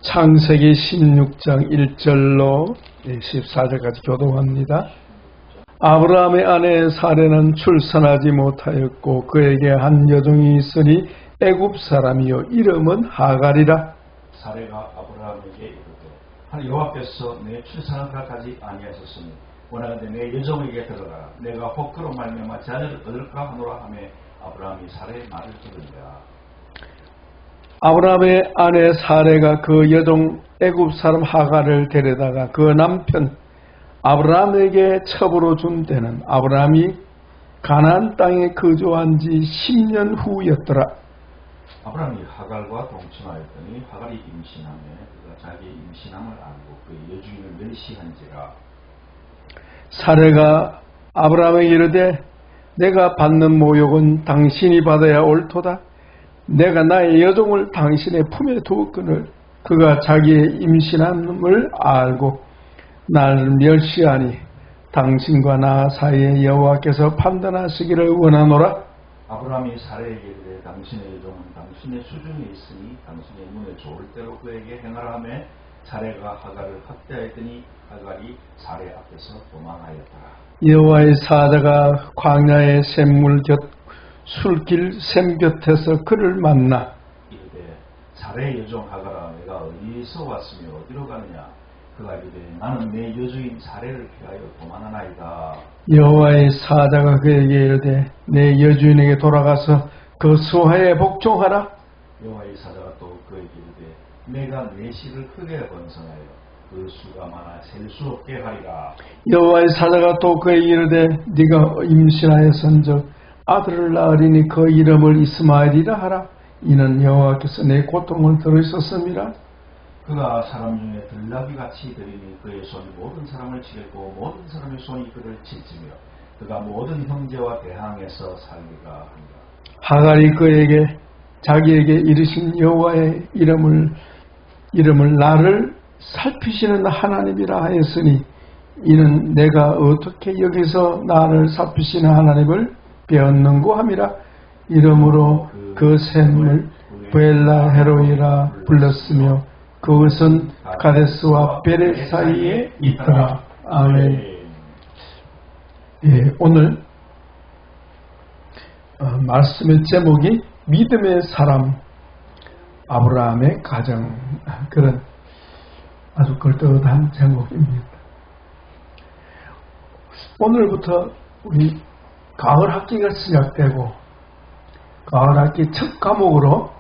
창세기 16장 1절로 14절까지 교독합니다. 아브라함의 아내 사레는 출산하지 못하였고 그에게 한 여종이 있으니 애굽 사람이요 이름은 하갈이라. 사레가 아브라함에게 이르되 여호와께서 내 출산하기까지 아니하셨으니 원하건대 내 여종에게 들어가라. 내가 혹 그로 말미암아 자녀를 얻을까 하노라 하며 아브라함이 사레의 말을 들으니라. 아브라함의 아내 사레가 그 여종 애굽 사람 하갈을 데려다가 그 남편 아브라함에게 첩으로 준 때는 아브라함이 가나안 땅에 거주한 지 10년 후였더라. 아브라함이 하갈과 동침하였더니 하갈이 임신하며 그가 자기의 임신함을 알고 그 여주인을 멸시한지라. 사레가 아브라함에게 이르되 내가 받는 모욕은 당신이 받아야 옳도다. 내가 나의 여종을 당신의 품에 두었거늘 그가 자기의 임신함을 알고 나를 멸시하니 당신과 나 사이에 여호와께서 판단하시기를 원하노라. 아브라함이 사레에게 이르되 당신의 여종은 당신의 수중에 있으니 당신의 눈에 좋을 대로 그에게 행하라 하며 사레가 하갈을 학대하였더니 하갈이 사레 앞에서 도망하였더라. 여호와의 사자가 광야의 샘물 곁 술길 샘 곁에서 그를 만나 이르되 사레의 여종 하갈아 내가 어디서 왔으며 어디로 가느냐. 그가 이르되 나는 내 여주인 사레를 피하여 도망하나이다. 여호와의 사자가 그에게 이르되 내 여주인에게 돌아가서 그 수하에 복종하라. 여호와의 사자가 또 그에게 이르되 내가 내 씨를 크게 번성하여 그 수가 많아 셀 수 없게 하리라. 여호와의 사자가 또 그에게 이르되 네가 임신하였은즉 아들을 낳으리니 그 이름을 이스마엘이라 하라. 이는 여호와께서 내 고통을 들으셨음이라. 그가 사람 중에 들나귀같이 들이니 그의 손이 모든 사람을 치겠고 모든 사람의 손이 그를 칠지며 그가 모든 형제와 대항해서 살리라 한다. 하갈이 그에게 자기에게 이르신 여호와의 이름을 나를 살피시는 하나님이라 하였으니 이는 내가 어떻게 여기서 나를 살피시는 하나님을 배웠는고 함이라. 이름으로 그 샘을 브엘라 헤로이라 불렀으며 그것은 가데스와 베레 사이에 있더라. 아멘. 예, 오늘 말씀의 제목이 믿음의 사람 아브라함의 가정, 그런 아주 걸떠한 제목입니다. 오늘부터 우리 가을 학기가 시작되고 가을 학기 첫 과목으로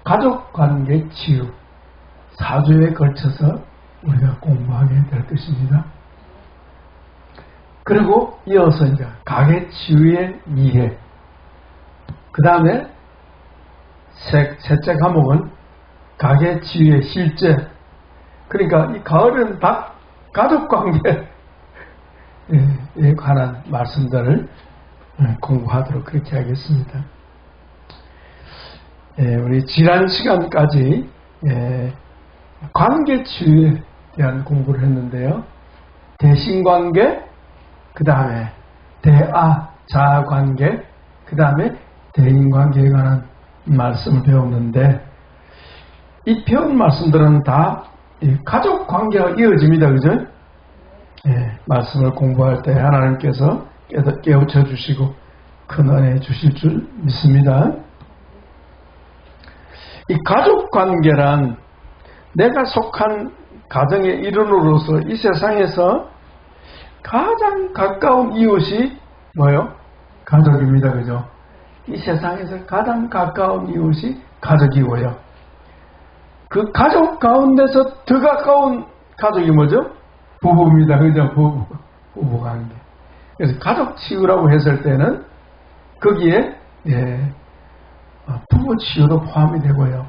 가족관계 치유 4주에 걸쳐서 우리가 공부하게 될 것입니다. 그리고 이어서 이제 가계 치유의 이해, 그 다음에 셋째 과목은 가계 치유의 실제. 그러니까 이 가을은 다 가족관계에 관한 말씀들을 공부하도록 그렇게 하겠습니다. 우리 지난 시간까지 관계 치유에 대한 공부를 했는데요. 대신관계, 그 다음에 자아관계, 그 다음에 대인관계에 관한 말씀을 배웠는데 이 배운 말씀들은 다 가족관계와 이어집니다. 그죠? 말씀을 공부할 때 하나님께서 깨우쳐 주시고 큰 은혜 주실 줄 믿습니다. 이 가족관계란 내가 속한 가정의 일원으로서 이 세상에서 가장 가까운 이웃이 뭐요? 가족입니다. 그죠? 이 세상에서 가장 가까운 이웃이 가족이고요. 그 가족 가운데서 더 가까운 가족이 뭐죠? 부부입니다. 그죠? 부부관계. 그래서 가족 치유라고 했을 때는 거기에 부부 치유도 포함이 되고요.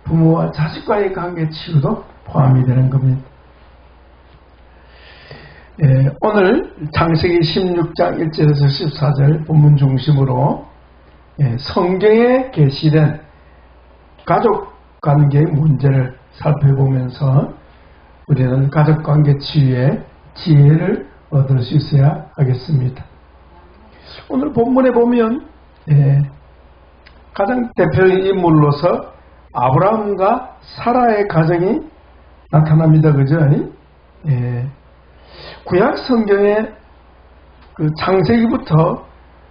부모와 자식과의 관계 치유도 포함이 되는 겁니다. 오늘 창세기 16장 1절에서 14절 본문 중심으로 성경에 게시된 가족관계의 문제를 살펴보면서 우리는 가족관계 치유의 지혜를 얻을 수 있어야 하겠습니다. 오늘 본문에 보면 가장 대표적인 인물로서 아브라함과 사라의 가정이 나타납니다. 그죠? 예. 구약 성경의 그 창세기부터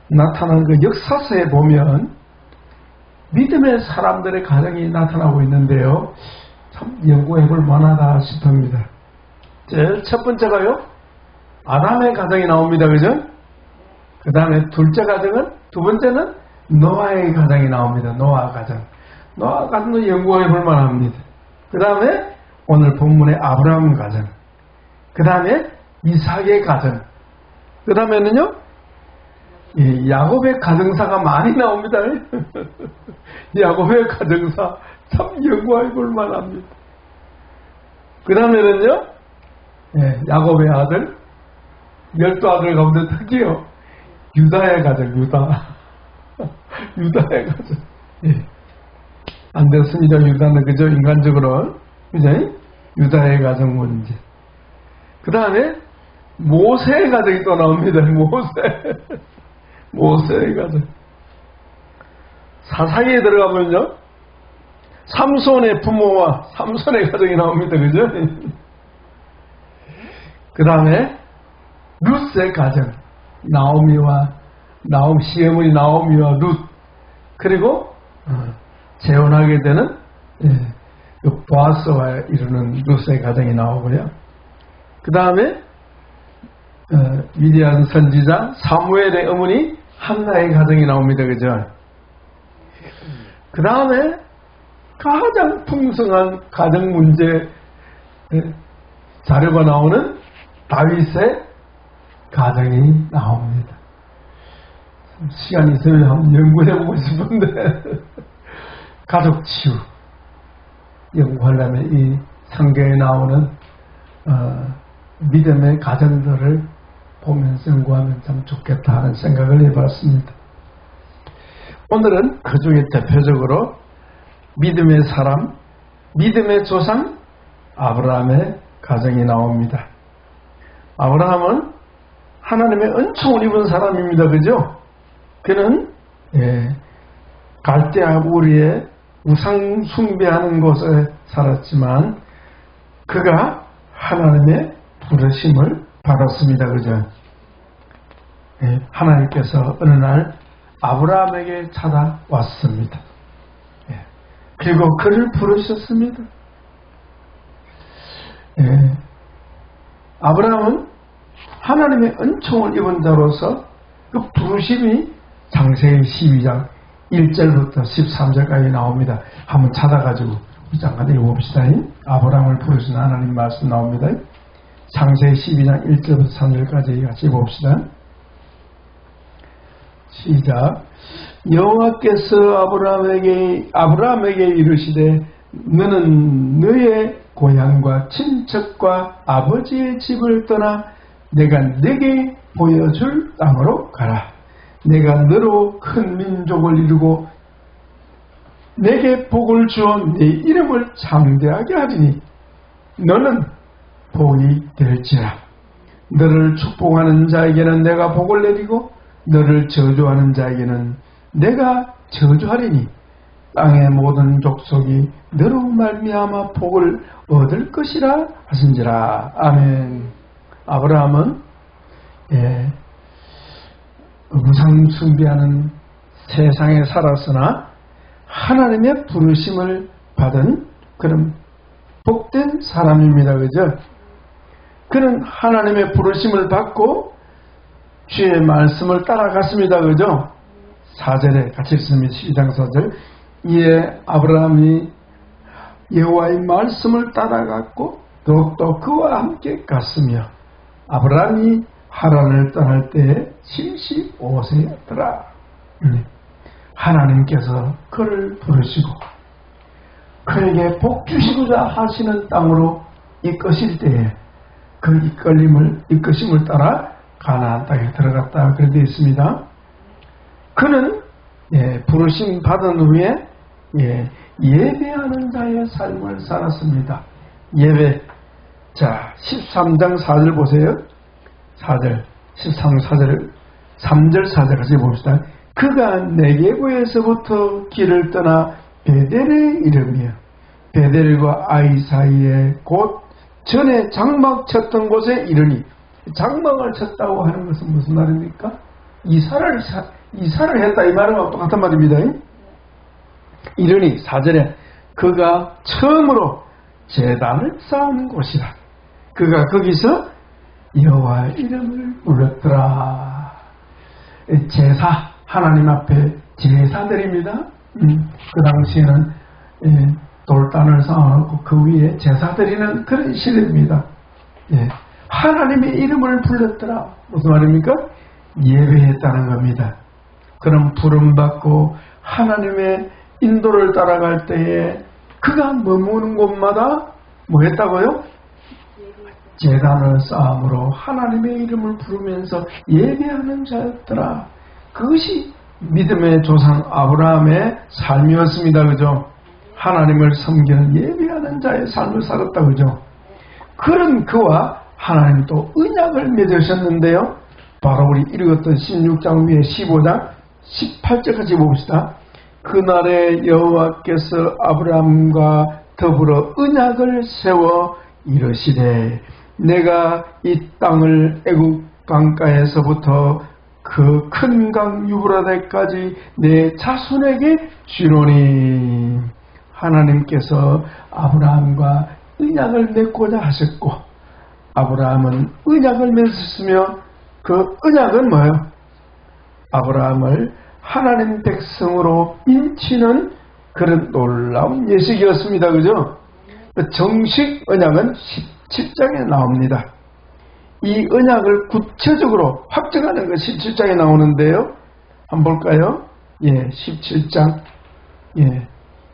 나타난 그 역사서에 보면 믿음의 사람들의 가정이 나타나고 있는데요. 참 연구해 볼 만하다 싶습니다. 제일 첫 번째가요, 아담의 가정이 나옵니다. 그죠? 그 다음에 둘째 가정은, 두 번째는 노아의 가정이 나옵니다. 노아 가정. 노아 가정도 연구해 볼 만합니다. 그 다음에 오늘 본문의 아브라함 가정. 그 다음에 이삭의 가정. 그 다음에는요, 야곱의 가정사가 많이 나옵니다. 야곱의 가정사 참 연구해 볼 만합니다. 그 다음에는요, 야곱의 아들, 12아들 가운데 특히요, 유다의 가정, 유다의 가정. 예. 안 됐습니다. 유다는 그저 인간적으로, 그죠? 유다의 가정 문제. 그 다음에 모세의 가정이 또 나옵니다. 모세의 가정. 사사기에 들어가면요, 삼손의 부모와 삼손의 가정이 나옵니다. 그죠? 그 다음에 룻의 가정, 시어머니 나오미와 룻, 그리고 재혼하게 되는 보아스와 이루는 룻의 가정이 나오고요. 그 다음에 위대한 선지자 사무엘의 어머니 한나의 가정이 나옵니다. 그죠? 그 다음에 가장 풍성한 가정 문제 자료가 나오는 다윗의 가정이 나옵니다. 시간이 있으면 한번 연구해보고 싶은데 가족 치유 연구하려면 이 성경에 나오는 믿음의 가정들을 보면서 연구하면 참 좋겠다 하는 생각을 해봤습니다. 오늘은 그 중에 대표적으로 믿음의 사람, 믿음의 조상 아브라함의 가정이 나옵니다. 아브라함은 하나님의 은총을 입은 사람입니다. 그죠? 그는 갈대아 우리의 우상 숭배하는 곳에 살았지만 그가 하나님의 부르심을 받았습니다. 그죠? 하나님께서 어느 날 아브라함에게 찾아왔습니다. 그리고 그를 부르셨습니다. 아브라함은 하나님의 은총을 입은 자로서 그 부르심이 창세기 12장 1절부터 13절까지 나옵니다. 한번 찾아가지고 우리 잠깐 읽어봅시다. 아브라함을 부르신 하나님 말씀 나옵니다. 창세기 12장 1절부터 3절까지 같이 봅시다. 시작. 여호와께서 아브라함에게 이르시되 너는 너의 고향과 친척과 아버지의 집을 떠나 내가 네게 보여줄 땅으로 가라. 내가 너로 큰 민족을 이루고 내게 복을 주어 네 이름을 창대하게 하리니 너는 복이 될지라. 너를 축복하는 자에게는 내가 복을 내리고 너를 저주하는 자에게는 내가 저주하리니 땅의 모든 족속이 너로 말미암아 복을 얻을 것이라 하신지라. 아멘. 아브라함은 우상 숭배하는 세상에 살았으나 하나님의 부르심을 받은 그런 복된 사람입니다. 그죠? 그는 하나님의 부르심을 받고 주의 말씀을 따라갔습니다. 그죠? 4절에 같이 읽습니다. 12장 4절. 이에 아브라함이 여호와의 말씀을 따라갔고 더욱더 그와 함께 갔으며 아브라함이 하란을 떠날 때에 75세였더라. 하나님께서 그를 부르시고 그에게 복 주시고자 하시는 땅으로 이끄실 때에 그 이끄심을 따라 가나안 땅에 들어갔다 그렇게 되어 있습니다. 그는 부르심 받은 후에 예배하는 자의 삶을 살았습니다. 예배. 자, 13장 4절 보세요. 4절, 13장 4절, 3절 4절 같이 봅시다. 그가 네게부에서부터 길을 떠나 베델의 이름이요. 베델과 아이 사이에 곧 전에 장막 쳤던 곳에 이르니, 장막을 쳤다고 하는 것은 무슨 말입니까? 이사를 했다 이 말과 똑같은 말입니다. 이르니 4절에 그가 처음으로 제단을 쌓은 곳이라. 그가 거기서 여호와의 이름을 불렀더라. 제사, 하나님 앞에 제사드립니다. 그 당시에는 돌단을 쌓아놓고 그 위에 제사드리는 그런 시대입니다. 하나님의 이름을 불렀더라. 무슨 말입니까? 예배했다는 겁니다. 그럼 부름받고 하나님의 인도를 따라갈 때에 그가 머무는 곳마다 뭐 했다고요? 제단을 쌓음으로 하나님의 이름을 부르면서 예배하는 자였더라. 그것이 믿음의 조상 아브라함의 삶이었습니다. 그죠? 하나님을 섬기는 예배하는 자의 삶을 살았다. 그죠? 그런 그와 하나님 또 언약을 맺으셨는데요. 바로 우리 읽었던 16장 위에 15장 18절까지 봅시다. 그날에 여호와께서 아브라함과 더불어 언약을 세워 이르시되 내가 이 땅을 애굽 강가에서부터 그 큰 강 유브라데까지 내 자손에게 주노니. 하나님께서 아브라함과 언약을 맺고자 하셨고 아브라함은 언약을 맺었으며 그 언약은 뭐예요? 아브라함을 하나님 백성으로 인치는 그런 놀라운 예식이었습니다. 그죠? 정식 언약은 17장에 나옵니다. 이 언약을 구체적으로 확정하는 것이 17장에 나오는데요. 한번 볼까요? 17장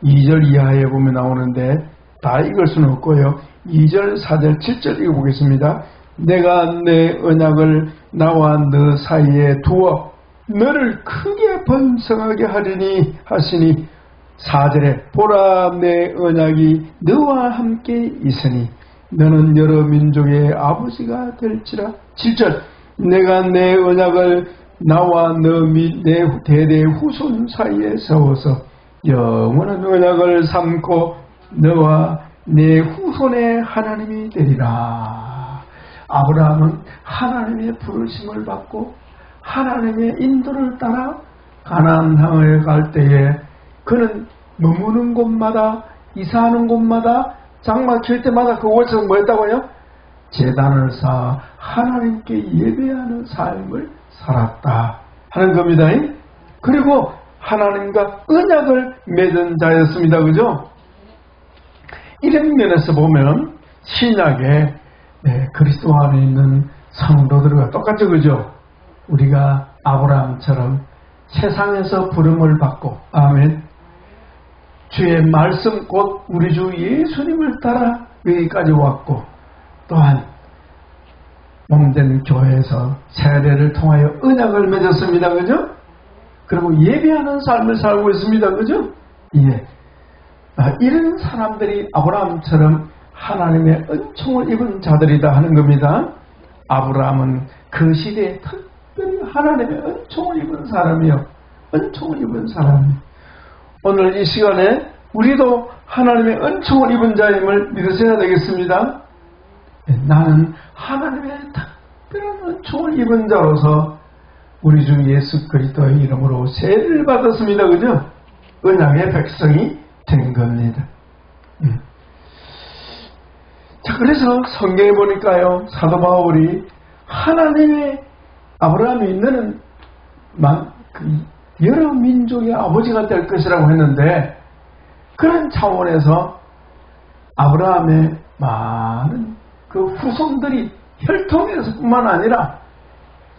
2절 이하에 보면 나오는데 다 읽을 수는 없고요. 2절, 4절, 7절 읽어보겠습니다. 내가 내 언약을 나와 너 사이에 두어 너를 크게 번성하게 하리니 하시니 4절에 보라 내 언약이 너와 함께 있으니 너는 여러 민족의 아버지가 될지라. 7절 내가 내 언약을 나와 너 및 내 대대 후손 사이에 세워서 영원한 언약을 삼고 너와 내 후손의 하나님이 되리라. 아브라함은 하나님의 부르심을 받고 하나님의 인도를 따라 가나안 땅에 갈 때에 그는 머무는 곳마다 이사하는 곳마다 장막 칠 때마다 그곳에서 뭐 했다고요? 제단을 쌓아 하나님께 예배하는 삶을 살았다 하는 겁니다. 그리고 하나님과 언약을 맺은 자였습니다. 그죠? 이런 면에서 보면 신약에 그리스도 안에 있는 성도들과 똑같죠. 그죠? 우리가 아브라함처럼 세상에서 부름을 받고 아멘 주의 말씀 곧 우리 주 예수님을 따라 여기까지 왔고 또한 몸된 교회에서 세례를 통하여 언약을 맺었습니다. 그죠? 그리고 예배하는 삶을 살고 있습니다. 그죠? 이런 사람들이 아브라함처럼 하나님의 은총을 입은 자들이다 하는 겁니다. 아브라함은 그 시대에 특별히 하나님의 은총을 입은 사람이요. 은총을 입은 사람이요. 오늘 이 시간에 우리도 하나님의 은총을 입은 자임을 믿으셔야 되겠습니다. 나는 하나님의 특별한 은총을 입은 자로서 우리 주 예수 그리스도의 이름으로 세례를 받았습니다. 그죠? 언약의 백성이 된 겁니다. 자, 그래서 성경에 보니까요, 사도 바울이 하나님의 아브라함이 너는 여러 민족의 아버지가 될 것이라고 했는데 그런 차원에서 아브라함의 많은 그 후손들이 혈통에서뿐만 아니라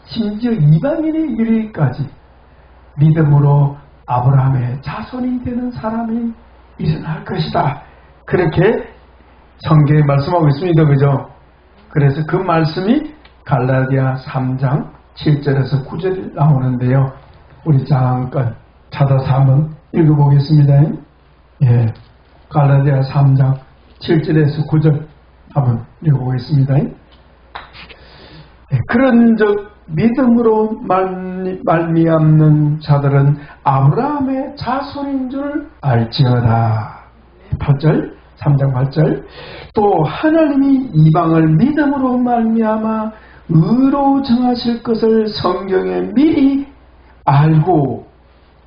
심지어 이방인의 이르기까지 믿음으로 아브라함의 자손이 되는 사람이 일어날 것이다. 그렇게 성경에 말씀하고 있습니다. 그죠? 그래서 그 말씀이 갈라디아 3장 7절에서 9절에 나오는데요. 우리 잠깐 찾아서 한번 읽어보겠습니다. 갈라디아 3장 7절에서 9절 한번 읽어보겠습니다. 그런즉 믿음으로 말미암는 자들은 아브라함의 자손인 줄 알지어다. 8절, 3장 8절. 또 하나님이 이방을 믿음으로 말미암아 의로 정하실 것을 성경에 미리 알고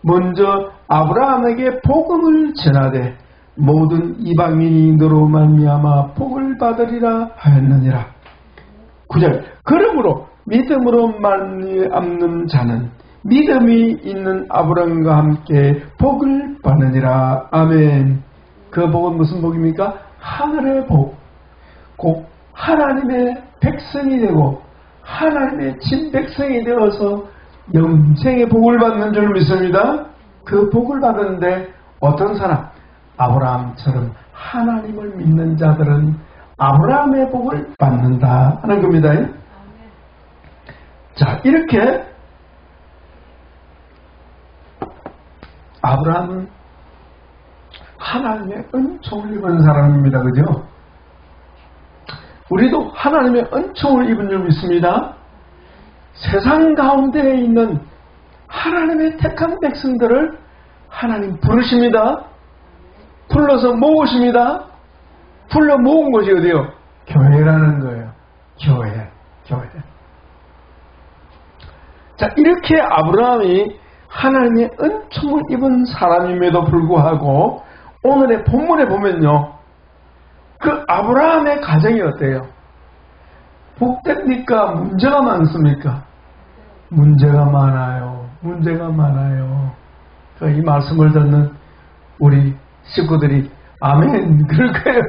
먼저 아브라함에게 복음을 전하되 모든 이방인이 너로 말미암아 복을 받으리라 하였느니라. 9절. 그러므로 믿음으로 말미암는 자는 믿음이 있는 아브라함과 함께 복을 받느니라. 아멘. 그 복은 무슨 복입니까? 하늘의 복. 곧 하나님의 백성이 되고 하나님의 친백성이 되어서 영생의 복을 받는 줄 믿습니다. 그 복을 받는데 어떤 사람? 아브라함처럼 하나님을 믿는 자들은 아브라함의 복을 받는다 하는 겁니다. 자, 이렇게 아브라함은 하나님의 은총을 입은 사람입니다. 그죠? 우리도 하나님의 은총을 입은 줄 믿습니다. 세상 가운데에 있는 하나님의 택한 백성들을 하나님 부르십니다. 불러서 모으십니다. 불러 모은 것이 어디요? 교회라는 거예요. 교회. 자, 이렇게 아브라함이 하나님의 은총을 입은 사람임에도 불구하고 오늘의 본문에 보면요, 그 아브라함의 가정이 어때요? 복됩니까? 문제가 많습니까? 문제가 많아요. 이 말씀을 듣는 우리 식구들이 아멘 그럴 거예요.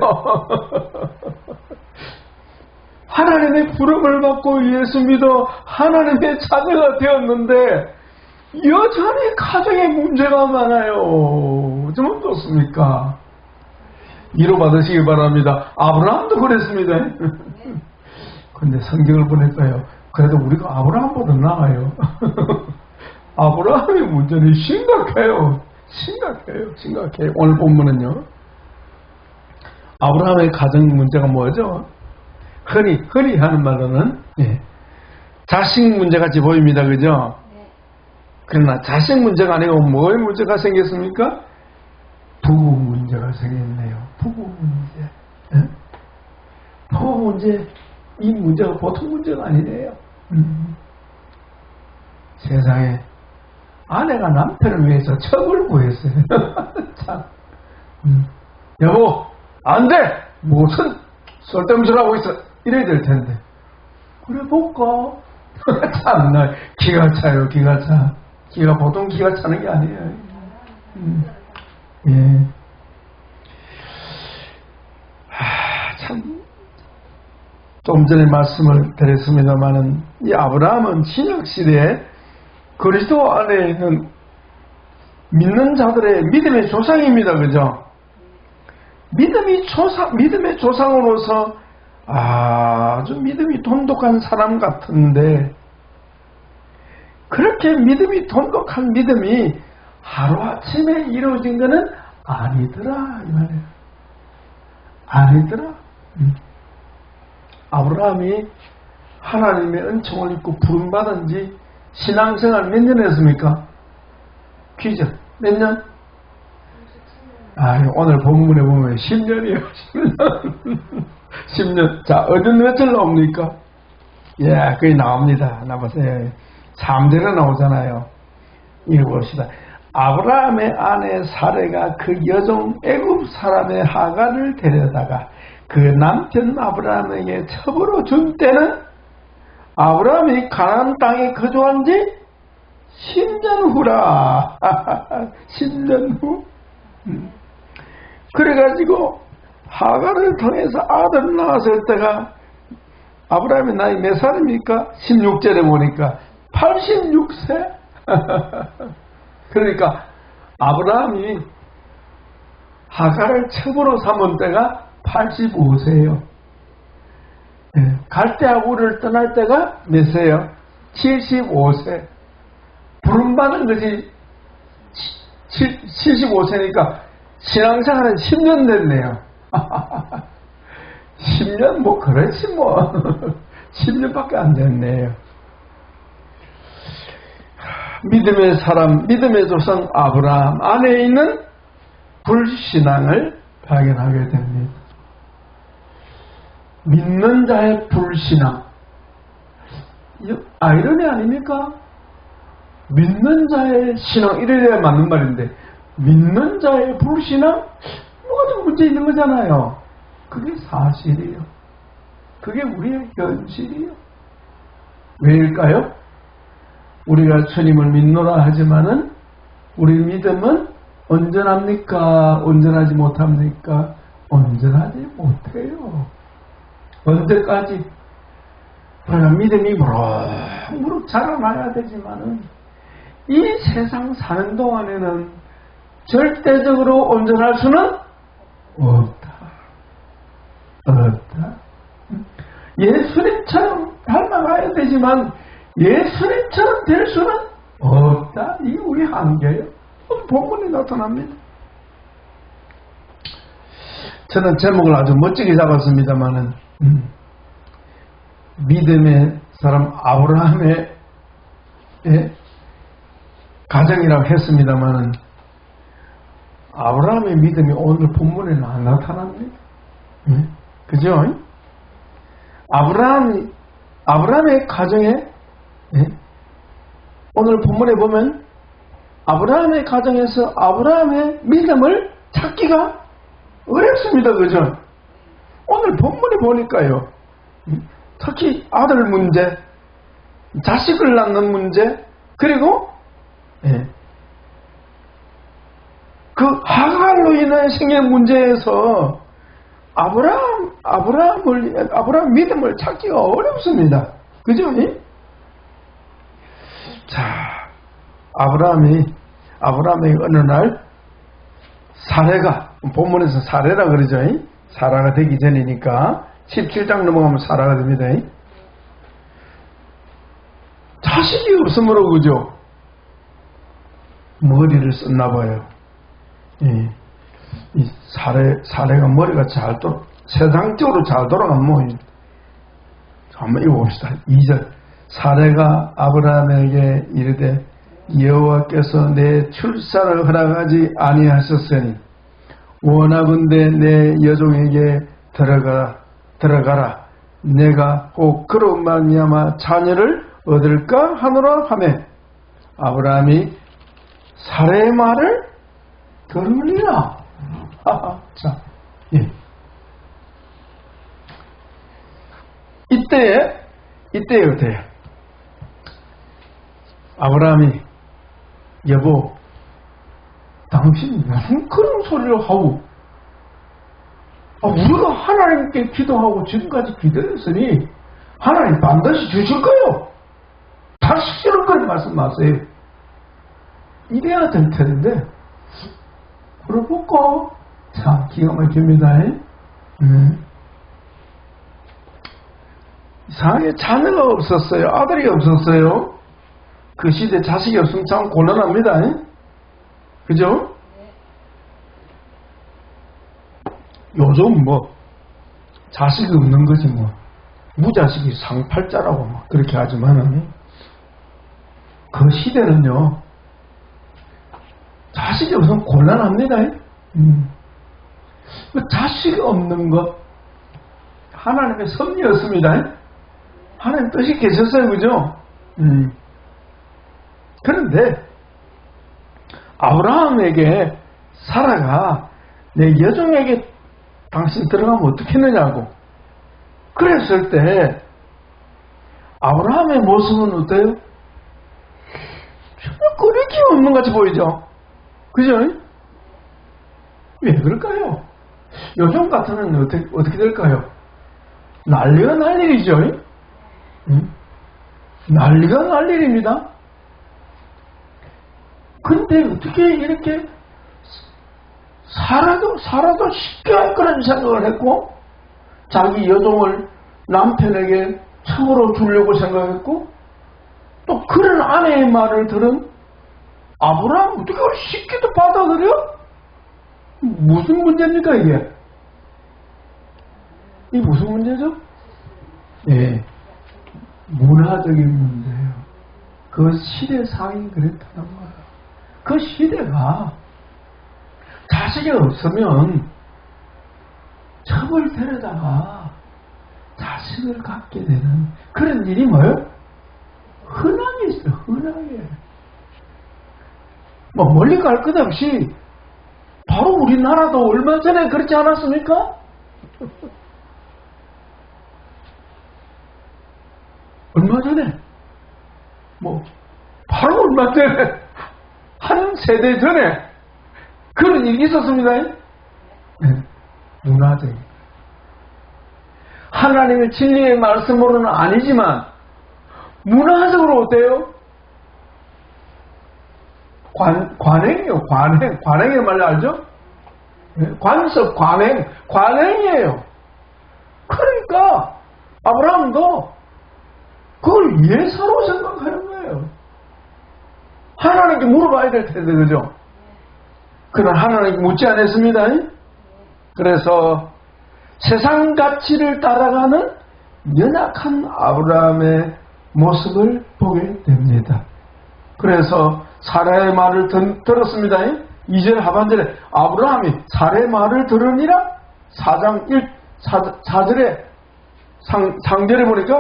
하나님의 부름을 받고 예수 믿어 하나님의 자녀가 되었는데 여전히 가정에 문제가 많아요. 좀 어떻습니까? 위로받으시기 바랍니다. 아브라함도 그랬습니다. 근데 성경을 보니까요, 그래도 우리가 아브라함보다 나아요. 아브라함의 문제는 심각해요. 오늘 본문은요, 아브라함의 가정 문제가 뭐죠? 흔히 하는 말로는 자식 문제같이 보입니다. 그죠? 그러나 자식 문제가 아니고 뭐의 문제가 생겼습니까? 부부 문제가 생겼네요. 부부 문제. 이 문제가 보통 문제가 아니네요. 세상에 아내가 남편을 위해서 첩을 구했어요. 참. 여보, 안 돼! 무슨 쓸데없는 소리 하고 있어. 이래야 될 텐데. 그래 볼까? 참나, 기가 차요, 기가 차. 기가 보통 기가 차는 게 아니에요. 예. 참. 좀 전에 말씀을 드렸습니다만은, 이 아브라함은 신약시대에 그리스도 안에 있는 믿는 자들의 믿음의 조상입니다. 그죠? 믿음의 조상으로서 아주 믿음이 돈독한 사람 같은데, 그렇게 믿음이 돈독한 믿음이 하루아침에 이루어진 것은 아니더라, 이 말이에요. 아니더라. 아브라함이 하나님의 은총을 입고 부름받은 지 신앙생활 몇 년 했습니까? 퀴즈. 몇 년? 오늘 본문에 보면 10년이에요. 10년. 10년. 자, 어떤 며칠 나옵니까? 예, 거기 나옵니다. 나보세요. 3절에 나오잖아요. 읽어봅시다. 아브라함의 아내 사레가 그 여종 애굽 사람의 하가를 데려다가 그 남편 아브라함에게 첩으로 준 때는 아브라함이 가나안 땅에 거주한 지 10년 후라. 10년 후. 그래가지고 하가를 통해서 아들을 낳았을 때가 아브라함의 나이 몇 살입니까? 16절에 보니까 86세. 그러니까 아브라함이 하가를 첩으로 삼은 때가 85세예요. 갈대아우를 떠날 때가 몇 세요? 75세. 부름받은 것이 75세니까 신앙생활은 10년 됐네요. 10년 그렇지 10년밖에 안 됐네요. 믿음의 사람, 믿음의 조상 아브라함 안에 있는 불신앙을 발견하게 됩니다. 믿는 자의 불신앙. 아이러니 아닙니까? 믿는 자의 신앙, 이래야 맞는 말인데, 믿는 자의 불신앙? 뭐가 좀 문제 있는 거잖아요. 그게 사실이에요. 그게 우리의 현실이에요. 왜일까요? 우리가 주님을 믿노라 하지만은 우리 믿음은 온전합니까? 온전하지 못합니까? 온전하지 못해요. 언제까지? 그러나 믿음이 무럭무럭 자라나야 되지만은 이 세상 사는 동안에는 절대적으로 온전할 수는 없다. 예수님처럼 닮아가야 되지만 예수님처럼 될 수는 없다. 이게 우리 한계예요. 본문에 나타납니다. 저는 제목을 아주 멋지게 잡았습니다만은 믿음의 사람 아브라함의 가정이라고 했습니다만은 아브라함의 믿음이 오늘 본문에는 안 나타납니다. 그죠? 아브라함의 가정에 오늘 본문에 보면 아브라함의 가정에서 아브라함의 믿음을 찾기가 어렵습니다. 그죠? 오늘 본문에 보니까요. 특히 아들 문제, 자식을 낳는 문제, 그리고 그 하갈로 인한 생긴 문제에서 아브라함 믿음을 찾기가 어렵습니다. 그죠? 자, 아브라함의 어느 날 사레가, 본문에서 사레라 그러죠. 사라가 되기 전이니까 17장 넘어가면 사라가 됩니다. 자식이 없으므로 그죠? 머리를 썼나 봐요. 이 사례가 머리가 세상적으로 잘 돌아가면 한번 읽어봅시다. 2절. 사례가 아브라함에게 이르되 여호와께서 내 출산을 허락하지 아니하셨으니 원하건대 내 여종에게 들어가라. 내가 꼭 그로 말미암아 자녀를 얻을까 하노라 하매 아브라함이 사례의 말을 들으리라. 자, 이때에 어때요? 아브라함이 여보, 당신이 무슨 그런 소리를 하고 우리가 하나님께 기도하고 지금까지 기도했으니 하나님 반드시 주실 거요. 다시 주는 걸 말씀하세요. 이래야 될 텐데 물어볼까? 자, 기가 막힙니다. 이상하게 자녀가 없었어요. 아들이 없었어요. 그 시대 자식이 없으면 참 곤란합니다. 그죠? 요즘 자식이 없는 거지 무자식이 상팔자라고 그렇게 하지만은 그 시대는요, 자식이 없으면 곤란합니다. 자식이 없는 것 하나님의 섭리였습니다. 하나님 뜻이 계셨어요. 그죠? 그런데 아브라함에게 사라가 내 여종에게 당신 들어가면 어떻겠느냐고 그랬을 때 아브라함의 모습은 어때요? 정말 끄리기 없는 같이 보이죠? 그죠? 왜 그럴까요? 요즘 같으면 어떻게 될까요? 난리가 날 일이죠? 난리가 날 일입니다. 근데 어떻게 이렇게 살아도 쉽게 그런 생각을 했고 자기 여종을 남편에게 처으로 주려고 생각했고 또 그런 아내의 말을 들은 아브라함 어떻게 그걸 쉽게도 받아들여? 무슨 문제입니까 이게? 이게 무슨 문제죠? 문화적인 문제예요. 그 시대상이 그랬다는 거예요. 그 시대가 자식이 없으면 첩을 데려다가 자식을 갖게 되는 그런 일이 뭐예요? 흔하게 있어요. 흔하게. 뭐 멀리 갈 것 없이 바로 우리나라도 얼마 전에 그렇지 않았습니까? 얼마 전에 뭐 바로 얼마 전에 한 세대 전에 그런 일이 있었습니다. 네. 문화적인 하나님의 진리의 말씀으로는 아니지만 문화적으로 어때요? 관행이요. 관행의 말 알죠? 네. 관습, 관행이에요. 그러니까 아브라함도 그걸 예사로 생각하는 거예요. 하나님께 물어봐야 될 텐데, 그죠? 그러나 하나님께 묻지 않았습니다. 그래서 세상 가치를 따라가는 연약한 아브라함의 모습을 보게 됩니다. 그래서 사라의 말을 들었습니다. 2절 하반절에 아브라함이 사라의 말을 들으니라 4장 4절에 상절에 보니까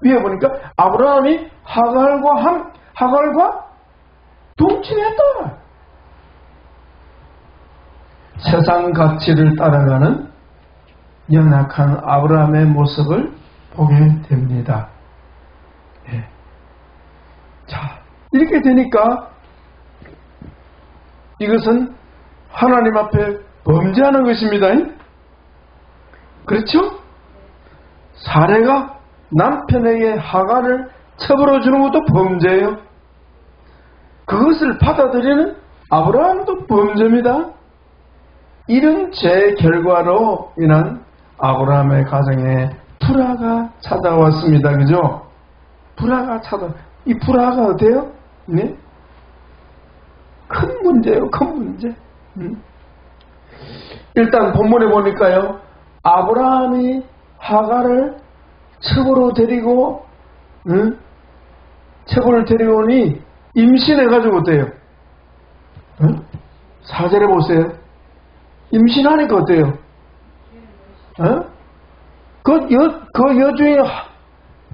위에 보니까 아브라함이 하갈과 동침했다. 세상 가치를 따라가는 연약한 아브라함의 모습을 보게 됩니다. 네. 자, 이렇게 되니까 이것은 하나님 앞에 범죄하는 것입니다. 그렇죠? 사례가 남편에게 하갈을 처벌해 주는 것도 범죄예요. 그것을 받아들이는 아브라함도 범죄입니다. 이런 죄 결과로 인한 아브라함의 가정에 불화가 찾아왔습니다. 그죠? 이 불화가 어때요? 네? 큰 문제예요. 큰 문제. 일단 본문에 보니까요. 아브라함이 하갈을 첩으로 데리고 첩을 데리고 오니 임신해가지고 어때요? 4절에 보세요. 임신하니까 어때요? 그 여주인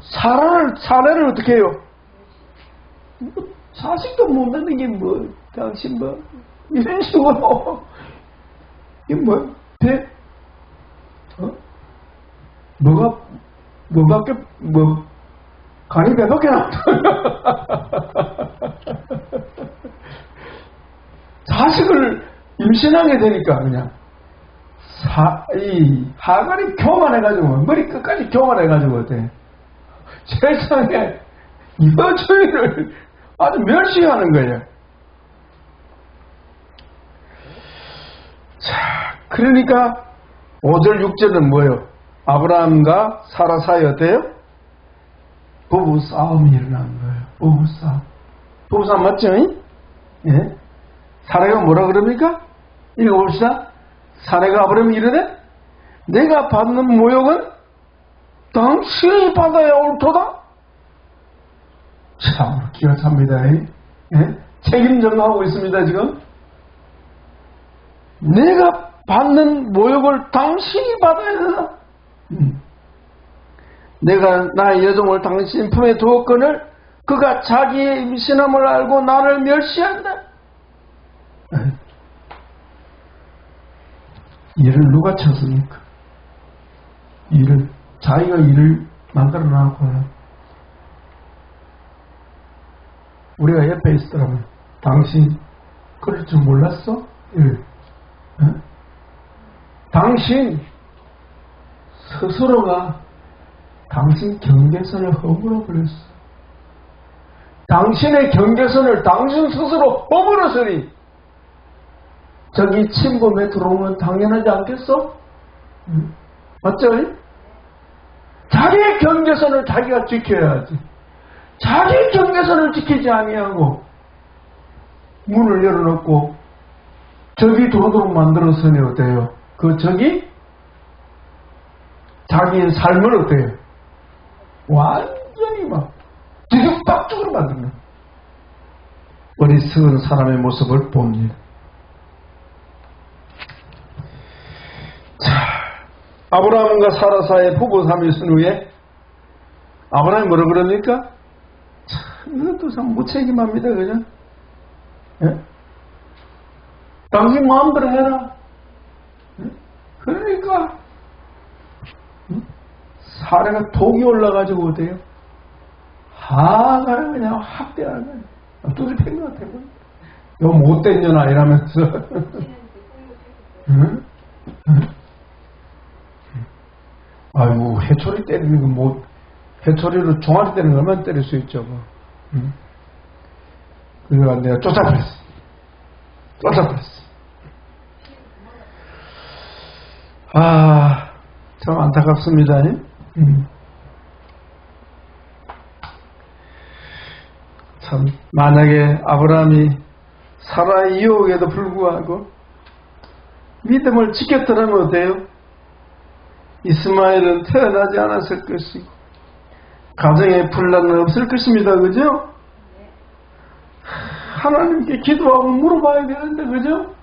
사례를 어떻게 해요? 자식도 못 낳는 게 뭐, 당신 뭐, 이런 식으로. 이게 뭐, 간이 배밖에 나왔다. 자식을 임신하게 되니까 그냥 이 하갈이 교만해가지고 머리 끝까지 교만해가지고 어때? 세상에 여주인을 아주 멸시하는 거예요. 자, 그러니까 5절 6절은 뭐예요? 아브라함과 사라 사이 어때요? 부부싸움이 일어난 거예요. 부부싸움 맞죠? 예? 사례가 뭐라 그럽니까? 읽어봅시다. 사례가 아브라함이 이르되 내가 받는 모욕은 당신이 받아야 옳도다. 참 기가 찹니다. 예? 책임 전가하고 있습니다. 지금 내가 받는 모욕을 당신이 받아야 된다. 내가 나의 여종을 당신 품에 두었거늘 그가 자기의 임신함을 알고 나를 멸시한다. 일을 누가 쳤습니까? 자기가 일을 만들어 놨고요. 우리가 옆에 있었더라면 당신 그럴 줄 몰랐어? 당신 스스로가 당신 경계선을 허물어 버렸어. 당신의 경계선을 당신 스스로 허물었으니 저기 침범에 들어오면 당연하지 않겠어? 맞죠? 자기의 경계선을 자기가 지켜야지. 자기 경계선을 지키지 아니하고 문을 열어놓고 적이 들어오도록 만들었으니 어때요? 그 적이 자기의 삶을 어때요? 완전히 막 뒤죽박죽으로 만듭니다. 어리석은 사람의 모습을 봅니다. 자, 아브라함과 사라 사이에 부부 삼위 있은 후에 아브라함이 뭐라 그럽니까? 참, 이것도 참 무책임합니다. 그죠? 예? 당신 마음대로 해라. 예? 그러니까 사례가 독이 올라가지고 어때요? 하가를 그냥 학대하는 거예요. 뚜지 팬것 같아요. 요 못된 년아 이러면서. 응? 응? 아이고, 해초리 때리는 거 뭐, 해초리로 종아리 때리는 것만 때릴 수 있죠. 뭐. 응? 그래가 내가 쫓아버렸어. 아, 참 안타깝습니다. 참, 만약에 아브라함이 사라의 유혹에도 불구하고 믿음을 지켰더라면 어때요? 이스마엘은 태어나지 않았을 것이고 가정에 분란은 없을 것입니다. 그죠? 하나님께 기도하고 물어봐야 되는데 그죠?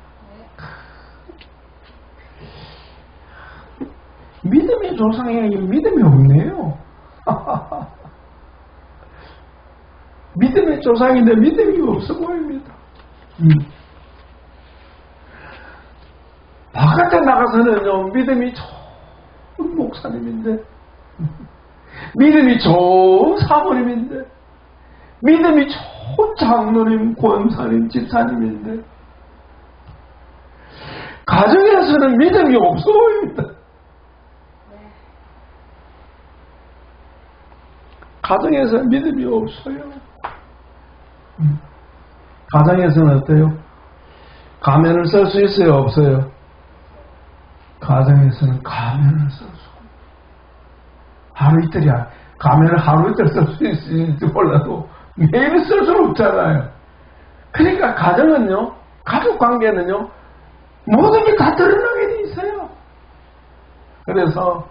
믿음의 조상에게 믿음이 없네요. 믿음의 조상인데 믿음이 없어 보입니다. 바깥에 나가서는요, 믿음이 좋은 목사님인데, 믿음이 좋은 사모님인데, 믿음이 좋은 장로님, 권사님, 집사님인데, 가정에서는 믿음이 없어 보입니다. 가정에서는 믿음이 없어요. 가정에서는 어때요? 가면을 쓸 수 있어요? 없어요? 가정에서는 가면을 쓸 수 하루 이틀이야. 가면을 하루 이틀 쓸 수 있을지 몰라도 매일 쓸 수는 없잖아요. 그러니까 가정은요, 가족 관계는요, 모든 게 다 드러나게 돼 있어요. 그래서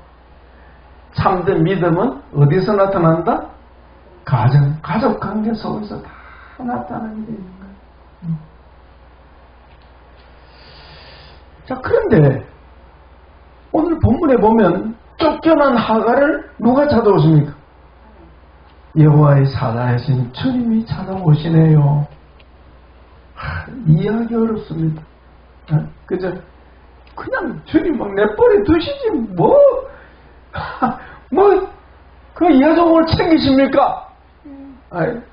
참된 믿음은 어디서 나타난다? 가족 관계 속에서 다 나타나게 되는 거예요. 자, 그런데 오늘 본문에 보면 쫓겨난 하갈을 누가 찾아오십니까? 여호와의 사자이신 주님이 찾아오시네요. 이해하기 어렵습니다. 그죠? 그냥 주님 막 내버려 두시지 그 여종을 챙기십니까?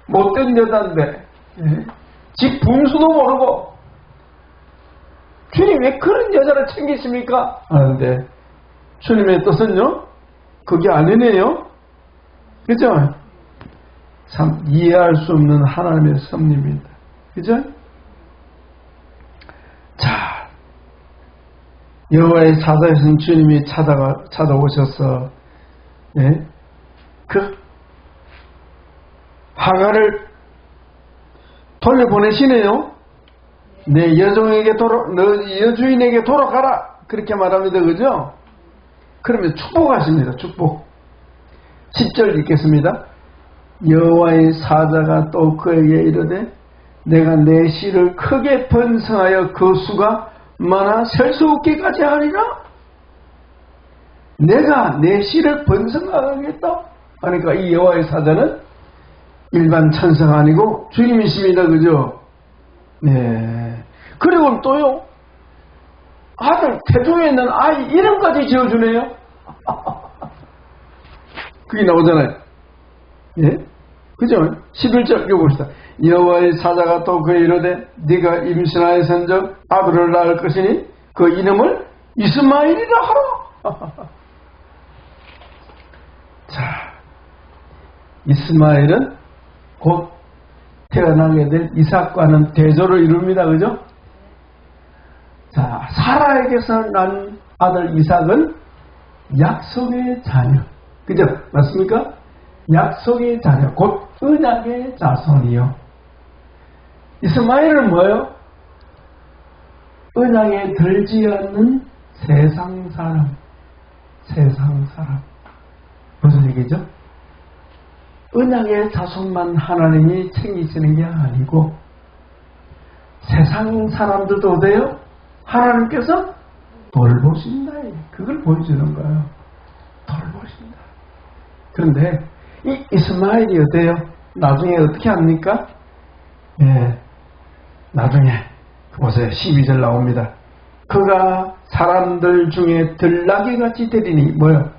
못된 여자인데 집 분수도 모르고 주님 왜 그런 여자를 챙기십니까? 하는데 주님의 뜻은요? 그게 아니네요. 그죠? 참 이해할 수 없는 하나님의 섭리입니다. 그죠? 자, 여호와의 사자이신 주님이 찾아오셔서 그 하갈을 돌려보내시네요. 내 여종에게 너 여주인에게 돌아가라. 그렇게 말합니다. 그죠? 그러면 축복하십니다. 축복. 10절 읽겠습니다. 여호와의 사자가 또 그에게 이르되 내가 내 씨를 크게 번성하여 그 수가 많아 셀 수 없기까지 하리라. 내가 내 씨를 번성하겠다. 그러니까 이 여호와의 사자는 일반 천사가 아니고 주님이십니다. 그죠? 네. 그리고 또요, 아들 태중에 있는 아이 이름까지 지어주네요. 그게 나오잖아요. 예? 그죠? 11절 읽어봅시다. 여호와의 사자가 또 그에 이르되 네가 임신하여 선적 아들을 낳을 것이니 그 이름을 이스마엘이라 하라. 자, 이스마엘은 곧 태어나게 될 이삭과는 대조를 이룹니다. 그죠? 자, 사라에게서 난 아들 이삭은 약속의 자녀. 그죠? 맞습니까? 약속의 자녀, 곧 언약의 자손이요. 이스마엘은 뭐예요? 언약에 들지 않는 세상 사람. 무슨 얘기죠? 언약의 자손만 하나님이 챙기시는 게 아니고 세상 사람들도 어때요? 하나님께서 돌보신다. 그걸 보여주는 거예요. 돌보신다. 그런데 이 이스마엘이 어때요? 나중에 어떻게 합니까? 예, 나중에 보세요. 12절 나옵니다. 그가 사람들 중에 들나귀 같이 되리니 뭐요?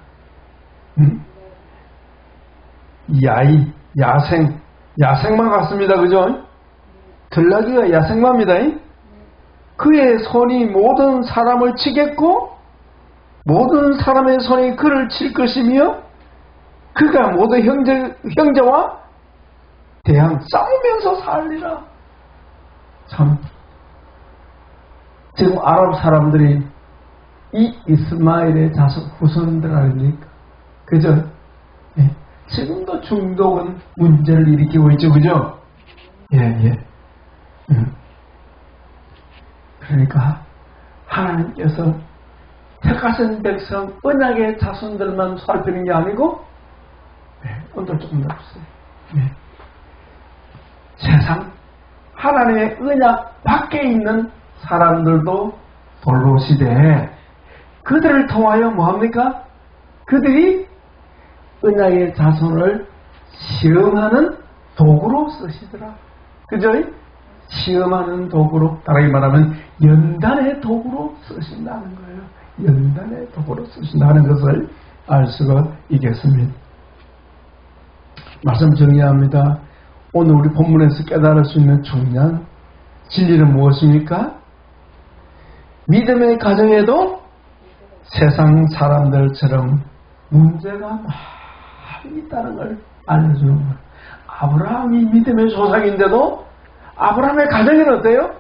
야생만 같습니다. 그죠? 들나귀가 야생마입니다. 그의 손이 모든 사람을 치겠고 모든 사람의 손이 그를 칠 것이며 그가 모든 형제와 대항 싸우면서 살리라. 참, 지금 아랍 사람들이 이 이스마엘의 자손 후손들 아닙니까? 그죠? 예. 지금도 중독은 문제를 일으키고 있죠. 그죠? 예. 그러니까 하나님께서 택하신 백성 언약의 자손들만 살피는 게 아니고 오늘 조금 더 보세요. 세상 하나님의 언약 밖에 있는 사람들도 돌보시되 그들을 통하여 뭐합니까? 그들이 언약의 자손을 시험하는 도구로 쓰시더라. 그죠? 시험하는 도구로, 다르게 말하면 연단의 도구로 쓰신다는 거예요. 연단의 도구로 쓰신다는 것을 알 수가 있겠습니다. 말씀 정리합니다. 오늘 우리 본문에서 깨달을 수 있는 중요한 진리는 무엇입니까? 믿음의 가정에도 세상 사람들처럼 문제가 많이 있다는 걸 알려주는 거예요. 아브라함이 믿음의 조상인데도 아브라함의 가정에는 어때요?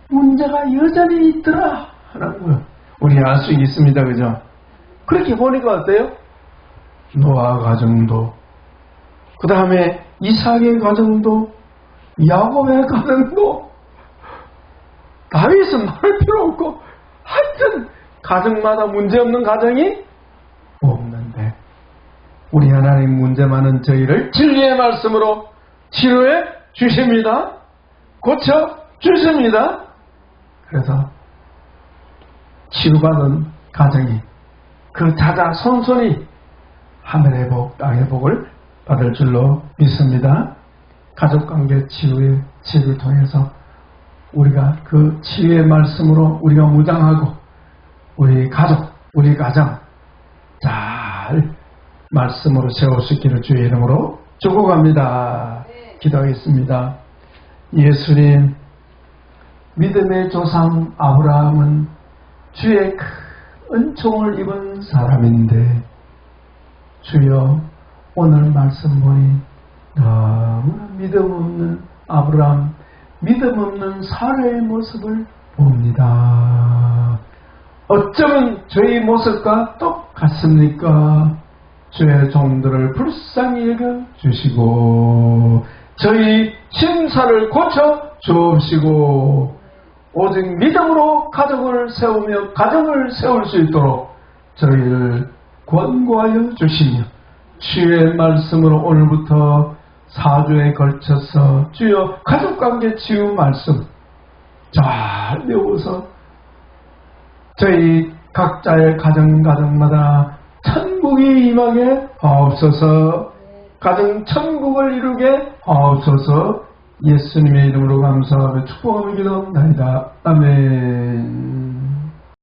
문제가 여전히 있더라 하는 거예요. 우리 알 수 있습니다. 그죠? 그렇게 보니까 어때요? 노아 가정도, 그 다음에 이삭의 가정도, 야곱의 가정도, 다윗은 말할 필요 없고 하여튼 가정마다 문제없는 가정이 없는데 우리 하나님 문제 많은 저희를 진리의 말씀으로 치료해 주십니다. 고쳐 주십니다. 그래서 치유받은 가정이 그 자자 손손이 하늘의 복, 땅의 복을 받을 줄로 믿습니다. 가족관계 치유의 치유를 통해서 우리가 그 치유의 말씀으로 우리가 무장하고 우리 가족, 우리 가정 잘 말씀으로 세울 수 있기를 주의 이름으로 축복합니다. 기도하겠습니다. 예수님, 믿음의 조상 아브라함은 주의 큰 은총을 입은 사람인데 주여 오늘 말씀 보니 너무나 믿음 없는 아브라함, 믿음 없는 사례의 모습을 봅니다. 어쩌면 저희 모습과 똑같습니까? 주의 종들을 불쌍히 여겨주시고 저희 심사를 고쳐 주옵시고 오직 믿음으로 가정을 세우며 가정을 세울 수 있도록 저희를 권고하여 주시며 주의 말씀으로 오늘부터 4주에 걸쳐서 주여 가족관계 치유 말씀 잘 배워서 저희 각자의 가정마다 천국이 임하게 하옵소서. 가정 천국을 이루게 하옵소서. 예수님의 이름으로 감사하며 축복하며 기도합니다. 아멘.